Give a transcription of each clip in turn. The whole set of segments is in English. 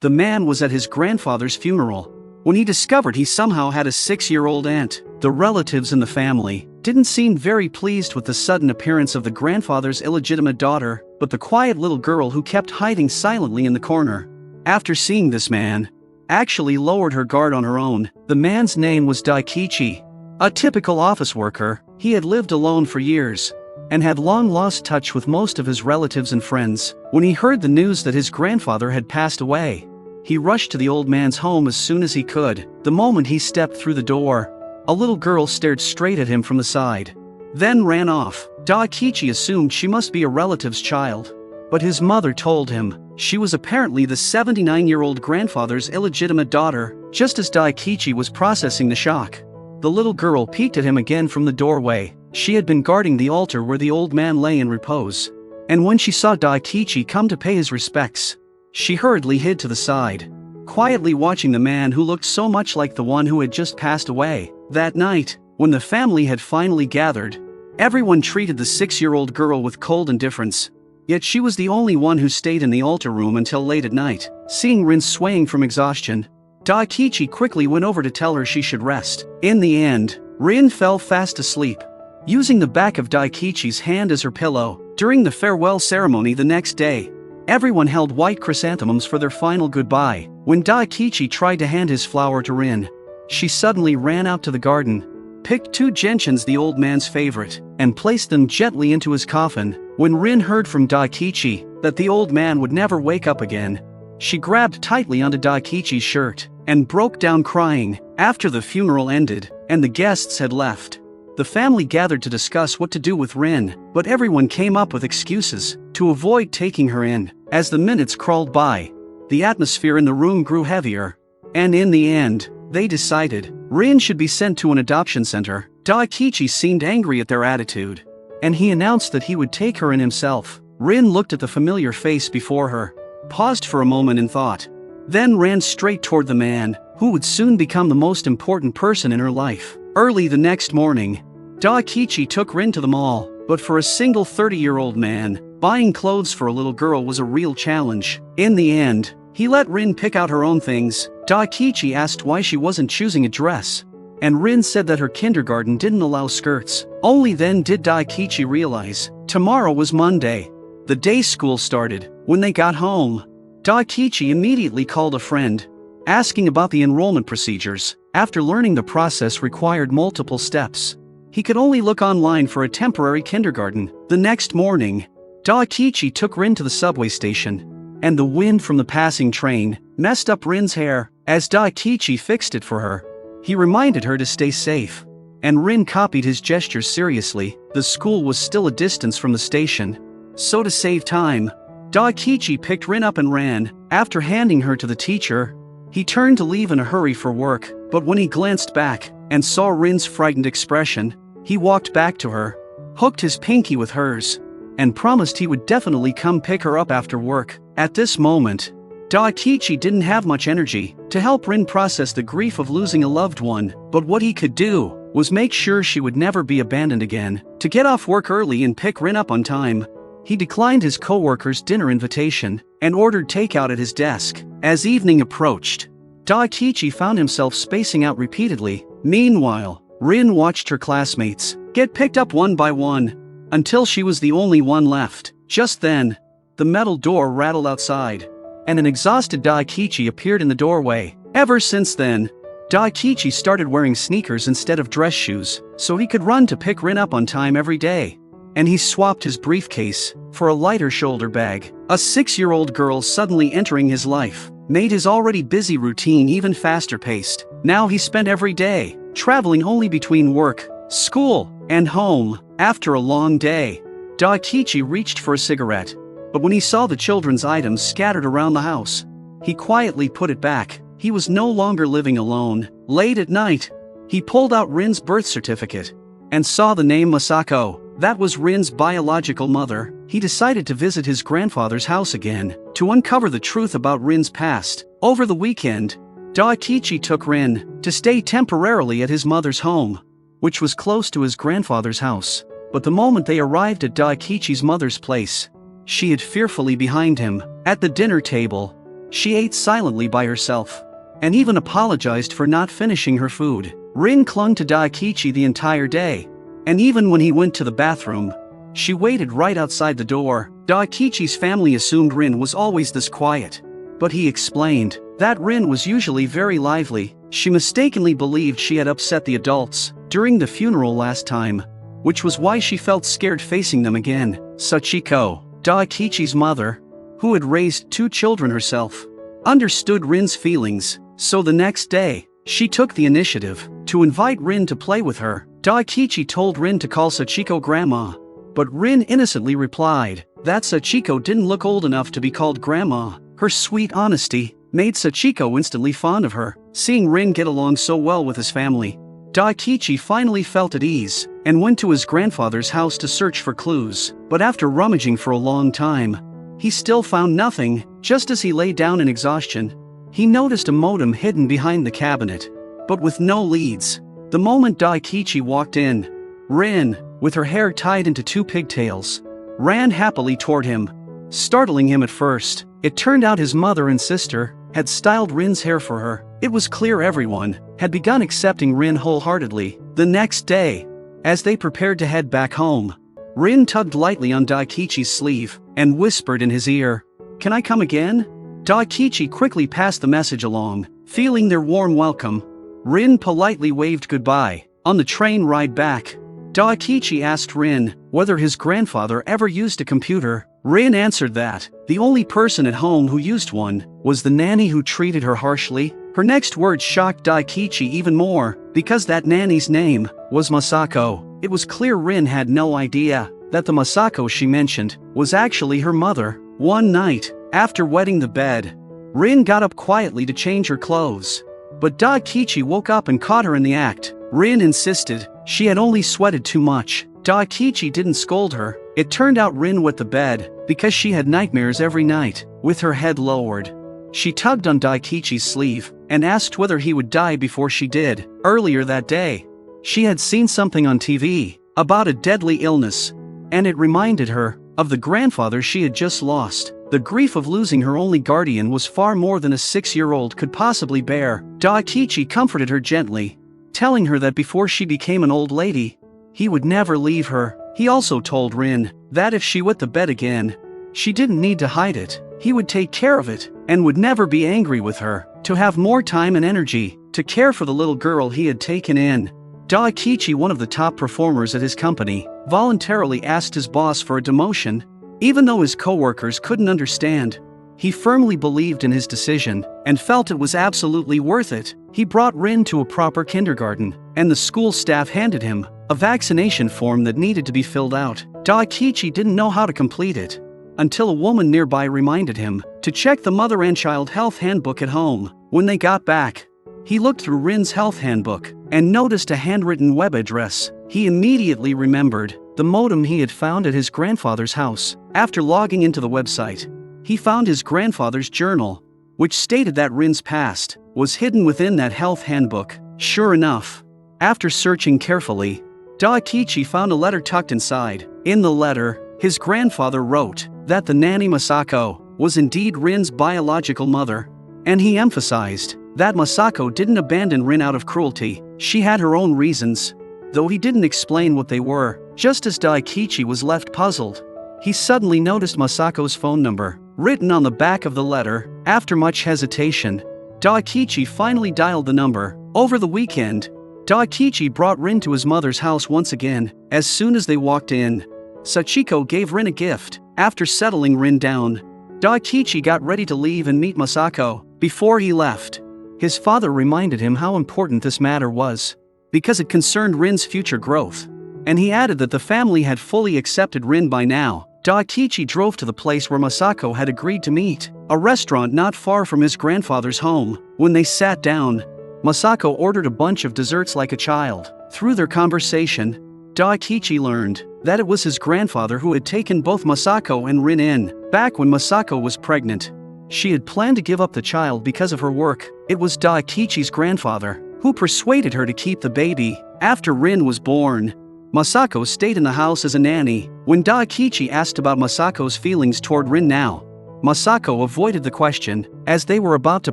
The man was at his grandfather's funeral when he discovered he somehow had a 6-year-old aunt. The relatives in the family didn't seem very pleased with the sudden appearance of the grandfather's illegitimate daughter, but the quiet little girl who kept hiding silently in the corner, after seeing this man, actually lowered her guard on her own. The man's name was Daikichi. A typical office worker, he had lived alone for years and had long lost touch with most of his relatives and friends. When he heard the news that his grandfather had passed away, he rushed to the old man's home as soon as he could. The moment he stepped through the door, a little girl stared straight at him from the side, then ran off. Daikichi assumed she must be a relative's child, but his mother told him she was apparently the 79-year-old grandfather's illegitimate daughter. Just as Daikichi was processing the shock, the little girl peeked at him again from the doorway. She had been guarding the altar where the old man lay in repose, and when she saw Daikichi come to pay his respects, she hurriedly hid to the side, quietly watching the man who looked so much like the one who had just passed away. That night, when the family had finally gathered, everyone treated the 6-year-old girl with cold indifference. Yet she was the only one who stayed in the altar room until late at night. Seeing Rin swaying from exhaustion, Daikichi quickly went over to tell her she should rest. In the end, Rin fell fast asleep, using the back of Daikichi's hand as her pillow. During the farewell ceremony the next day, everyone held white chrysanthemums for their final goodbye. When Daikichi tried to hand his flower to Rin, she suddenly ran out to the garden, picked 2 gentians, the old man's favorite, and placed them gently into his coffin. When Rin heard from Daikichi that the old man would never wake up again, she grabbed tightly onto Daikichi's shirt and broke down crying. After the funeral ended and the guests had left, the family gathered to discuss what to do with Rin, but everyone came up with excuses to avoid taking her in. As the minutes crawled by, the atmosphere in the room grew heavier, and in the end, they decided Rin should be sent to an adoption center. Daikichi seemed angry at their attitude, and he announced that he would take her in himself. Rin looked at the familiar face before her, paused for a moment in thought, then ran straight toward the man who would soon become the most important person in her life. Early the next morning, Daikichi took Rin to the mall, but for a single 30-year-old man, buying clothes for a little girl was a real challenge. In the end, he let Rin pick out her own things. Daikichi asked why she wasn't choosing a dress, and Rin said that her kindergarten didn't allow skirts. Only then did Daikichi realize tomorrow was Monday, the day school started. When they got home, Daikichi immediately called a friend, asking about the enrollment procedures. After learning the process required multiple steps, he could only look online for a temporary kindergarten. The next morning, Daikichi took Rin to the subway station, and the wind from the passing train messed up Rin's hair. As Daikichi fixed it for her, he reminded her to stay safe, and Rin copied his gestures seriously. The school was still a distance from the station, so to save time, Daikichi picked Rin up and ran. After handing her to the teacher, he turned to leave in a hurry for work, but when he glanced back and saw Rin's frightened expression, he walked back to her, hooked his pinky with hers, and promised he would definitely come pick her up after work. At this moment, Daikichi didn't have much energy to help Rin process the grief of losing a loved one, but what he could do was make sure she would never be abandoned again. To get off work early and pick Rin up on time, he declined his co-worker's dinner invitation and ordered takeout at his desk. As evening approached, Daikichi found himself spacing out repeatedly. Meanwhile, Rin watched her classmates get picked up one by one, until she was the only one left. Just then, the metal door rattled outside, and an exhausted Daikichi appeared in the doorway. Ever since then, Daikichi started wearing sneakers instead of dress shoes, so he could run to pick Rin up on time every day. And he swapped his briefcase for a lighter shoulder bag. A 6-year-old girl suddenly entering his life made his already busy routine even faster paced. Now he spent every day traveling only between work, school, and home. After a long day, Daikichi reached for a cigarette, but when he saw the children's items scattered around the house, he quietly put it back. He was no longer living alone. Late at night, he pulled out Rin's birth certificate and saw the name Masako. That was Rin's biological mother. He decided to visit his grandfather's house again to uncover the truth about Rin's past. Over the weekend, Daikichi took Rin to stay temporarily at his mother's home, which was close to his grandfather's house. But the moment they arrived at Daikichi's mother's place, she hid fearfully behind him. At the dinner table, she ate silently by herself, and even apologized for not finishing her food. Rin clung to Daikichi the entire day, and even when he went to the bathroom, she waited right outside the door. Daikichi's family assumed Rin was always this quiet, but he explained that Rin was usually very lively. She mistakenly believed she had upset the adults during the funeral last time, which was why she felt scared facing them again. Sachiko, Daikichi's mother, who had raised 2 children herself, understood Rin's feelings, so the next day, she took the initiative to invite Rin to play with her. Daikichi told Rin to call Sachiko grandma, but Rin innocently replied that Sachiko didn't look old enough to be called grandma. Her sweet honesty made Sachiko instantly fond of her. Seeing Rin get along so well with his family, Daikichi finally felt at ease and went to his grandfather's house to search for clues. But after rummaging for a long time, he still found nothing. Just as he lay down in exhaustion, he noticed a modem hidden behind the cabinet, but with no leads. The moment Daikichi walked in, Rin, with her hair tied into 2 pigtails, ran happily toward him, startling him at first. It turned out his mother and sister had styled Rin's hair for her. It was clear everyone had begun accepting Rin wholeheartedly. The next day, as they prepared to head back home, Rin tugged lightly on Daikichi's sleeve and whispered in his ear, "Can I come again?" Daikichi quickly passed the message along. Feeling their warm welcome, Rin politely waved goodbye. On the train ride back, Daikichi asked Rin whether his grandfather ever used a computer. Rin answered that the only person at home who used one was the nanny who treated her harshly. Her next words shocked Daikichi even more, because that nanny's name was Masako. It was clear Rin had no idea that the Masako she mentioned was actually her mother. One night, after wetting the bed, Rin got up quietly to change her clothes, but Daikichi woke up and caught her in the act. Rin insisted she had only sweated too much. Daikichi didn't scold her. It turned out Rin wet the bed because she had nightmares every night. With her head lowered, she tugged on Daikichi's sleeve and asked whether he would die before she did. Earlier that day, she had seen something on TV about a deadly illness, and it reminded her of the grandfather she had just lost. The grief of losing her only guardian was far more than a 6-year-old could possibly bear. Daikichi comforted her gently, telling her that before she became an old lady, he would never leave her. He also told Rin that if she wet the bed again, she didn't need to hide it. He would take care of it and would never be angry with her. To have more time and energy to care for the little girl he had taken in. Daikichi, one of the top performers at his company, voluntarily asked his boss for a demotion. Even though his coworkers couldn't understand, he firmly believed in his decision and felt it was absolutely worth it. He brought Rin to a proper kindergarten, and the school staff handed him a vaccination form that needed to be filled out. Daikichi didn't know how to complete it until a woman nearby reminded him to check the mother and child health handbook at home. When they got back, he looked through Rin's health handbook and noticed a handwritten web address. He immediately remembered the modem he had found at his grandfather's house. After logging into the website, he found his grandfather's journal, which stated that Rin's past was hidden within that health handbook. Sure enough, after searching carefully, Daikichi found a letter tucked inside. In the letter, his grandfather wrote that the nanny Masako was indeed Rin's biological mother, and he emphasized that Masako didn't abandon Rin out of cruelty. She had her own reasons, though he didn't explain what they were. Just as Daikichi was left puzzled, he suddenly noticed Masako's phone number written on the back of the letter. After much hesitation, Daikichi finally dialed the number. Over the weekend, Daikichi brought Rin to his mother's house once again. As soon as they walked in, Sachiko gave Rin a gift. After settling Rin down, Daikichi got ready to leave and meet Masako. Before he left, his father reminded him how important this matter was, because it concerned Rin's future growth, and he added that the family had fully accepted Rin by now. Daikichi drove to the place where Masako had agreed to meet, a restaurant not far from his grandfather's home. When they sat down, Masako ordered a bunch of desserts like a child. Through their conversation, Daikichi learned that it was his grandfather who had taken both Masako and Rin in. Back when Masako was pregnant, she had planned to give up the child because of her work. It was Daikichi's grandfather who persuaded her to keep the baby. After Rin was born, Masako stayed in the house as a nanny. When Daikichi asked about Masako's feelings toward Rin now, Masako avoided the question. As they were about to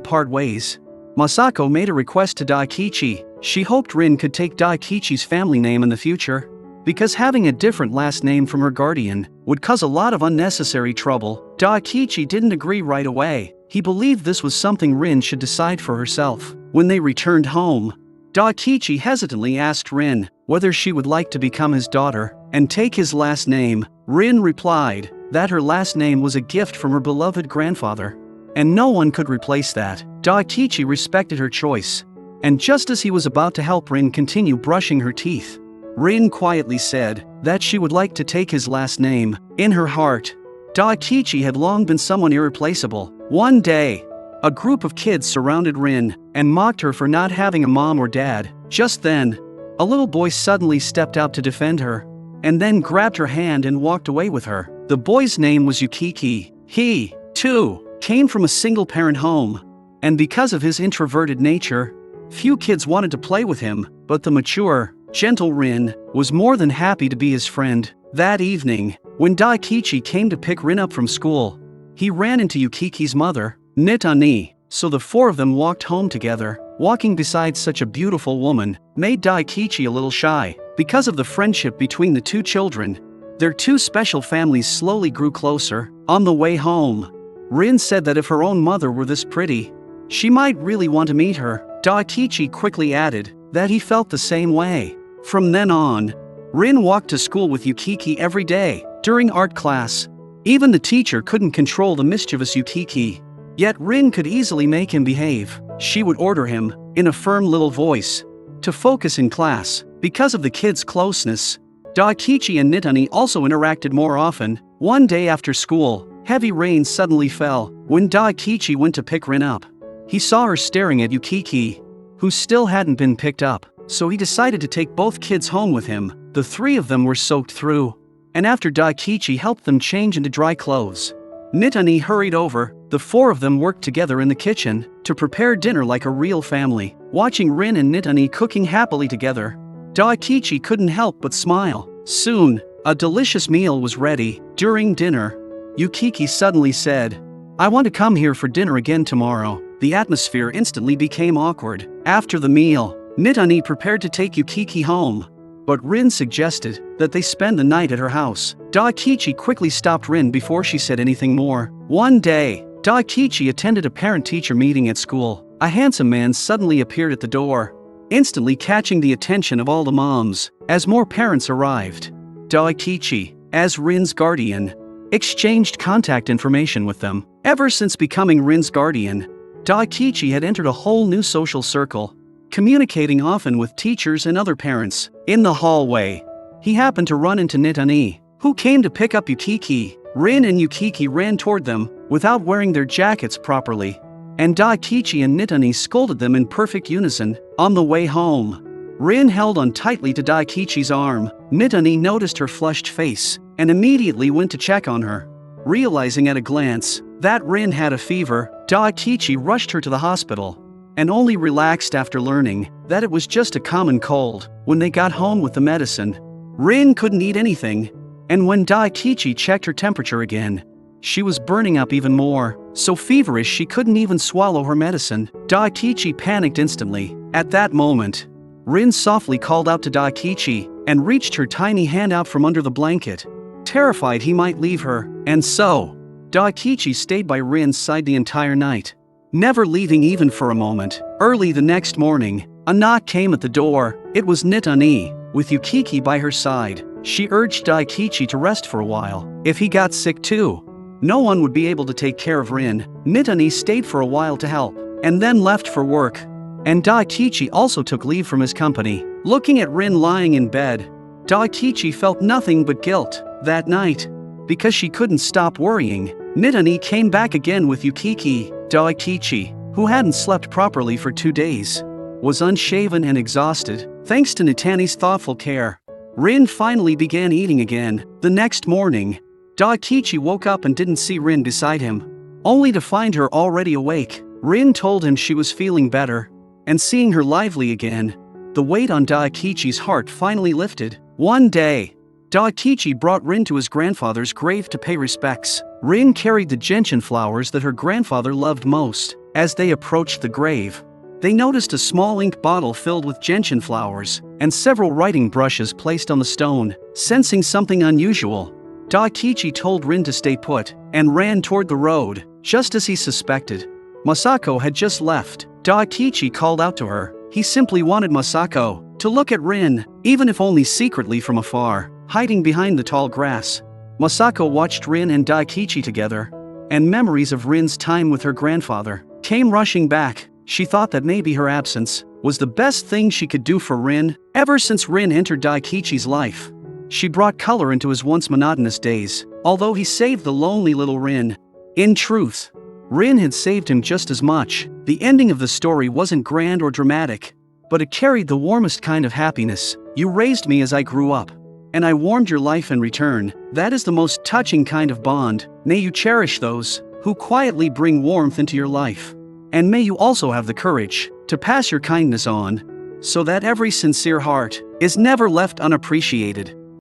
part ways, Masako made a request to Daikichi. She hoped Rin could take Daikichi's family name in the future, because having a different last name from her guardian would cause a lot of unnecessary trouble. Daikichi didn't agree right away. He believed this was something Rin should decide for herself. When they returned home, Daikichi hesitantly asked Rin whether she would like to become his daughter and take his last name. Rin replied that her last name was a gift from her beloved grandfather, and no one could replace that. Daikichi respected her choice, and just as he was about to help Rin continue brushing her teeth, Rin quietly said that she would like to take his last name. In her heart, Daikichi had long been someone irreplaceable. One day, a group of kids surrounded Rin and mocked her for not having a mom or dad. Just then, a little boy suddenly stepped out to defend her, and then grabbed her hand and walked away with her. The boy's name was Yukiki. He, too, came from a single-parent home, and because of his introverted nature, few kids wanted to play with him, but the mature, gentle Rin was more than happy to be his friend. That evening, when Daikichi came to pick Rin up from school, he ran into Yukiki's mother, Nitani, so the four of them walked home together. Walking beside such a beautiful woman made Daikichi a little shy. Because of the friendship between the two children, their two special families slowly grew closer. On the way home, Rin said that if her own mother were this pretty, she might really want to meet her. Daikichi quickly added that he felt the same way. From then on, Rin walked to school with Yukiki every day. During art class, even the teacher couldn't control the mischievous Yukiki. Yet Rin could easily make him behave. She would order him, in a firm little voice, to focus in class. Because of the kids' closeness, Daikichi and Nitani also interacted more often. One day after school, heavy rain suddenly fell. When Daikichi went to pick Rin up, he saw her staring at Yukiki, who still hadn't been picked up, so he decided to take both kids home with him. The three of them were soaked through, and after Daikichi helped them change into dry clothes, Nitani hurried over. The four of them worked together in the kitchen to prepare dinner like a real family. Watching Rin and Nitani cooking happily together, Daikichi couldn't help but smile. Soon, a delicious meal was ready. During dinner, Yukiki suddenly said, "I want to come here for dinner again tomorrow." The atmosphere instantly became awkward. After the meal, Nitani prepared to take Yukiki home, but Rin suggested that they spend the night at her house. Daikichi quickly stopped Rin before she said anything more. One day, Daikichi attended a parent-teacher meeting at school. A handsome man suddenly appeared at the door, instantly catching the attention of all the moms. As more parents arrived, Daikichi, as Rin's guardian, exchanged contact information with them. Ever since becoming Rin's guardian, Daikichi had entered a whole new social circle, communicating often with teachers and other parents. In the hallway, he happened to run into Nitani, who came to pick up Yukiki. Rin and Yukiki ran toward them without wearing their jackets properly, and Daikichi and Nitani scolded them in perfect unison. On the way home, Rin held on tightly to Daikichi's arm. Nitani noticed her flushed face and immediately went to check on her. Realizing at a glance that Rin had a fever, Daikichi rushed her to the hospital and only relaxed after learning that it was just a common cold. When they got home with the medicine, Rin couldn't eat anything, and when Daikichi checked her temperature again, she was burning up even more, so feverish she couldn't even swallow her medicine. Daikichi panicked instantly. At that moment, Rin softly called out to Daikichi and reached her tiny hand out from under the blanket, terrified he might leave her. And so, Daikichi stayed by Rin's side the entire night, never leaving even for a moment. Early the next morning, a knock came at the door. It was Nitani, with Yukiki by her side. She urged Daikichi to rest for a while. If he got sick too, no one would be able to take care of Rin. Nitani stayed for a while to help, and then left for work, and Daikichi also took leave from his company. Looking at Rin lying in bed, Daikichi felt nothing but guilt. That night, because she couldn't stop worrying, Nitani came back again with Yukiki. Daikichi, who hadn't slept properly for 2 days, was unshaven and exhausted. Thanks to Nitani's thoughtful care, Rin finally began eating again. The next morning, Daikichi woke up and didn't see Rin beside him, only to find her already awake. Rin told him she was feeling better, and seeing her lively again, the weight on Daikichi's heart finally lifted. One day, Daikichi brought Rin to his grandfather's grave to pay respects. Rin carried the gentian flowers that her grandfather loved most. As they approached the grave, they noticed a small ink bottle filled with gentian flowers, and several writing brushes placed on the stone. Sensing something unusual, Daikichi told Rin to stay put, and ran toward the road. Just as he suspected, Masako had just left. Daikichi called out to her. He simply wanted Masako to look at Rin, even if only secretly from afar, hiding behind the tall grass. Masako watched Rin and Daikichi together, and memories of Rin's time with her grandfather came rushing back. She thought that maybe her absence was the best thing she could do for Rin. Ever since Rin entered Daikichi's life, she brought color into his once monotonous days, although he saved the lonely little Rin. In truth, Rin had saved him just as much. The ending of the story wasn't grand or dramatic, but it carried the warmest kind of happiness. You raised me as I grew up, and I warmed your life in return. That is the most touching kind of bond. May you cherish those who quietly bring warmth into your life. And may you also have the courage to pass your kindness on, so that every sincere heart is never left unappreciated.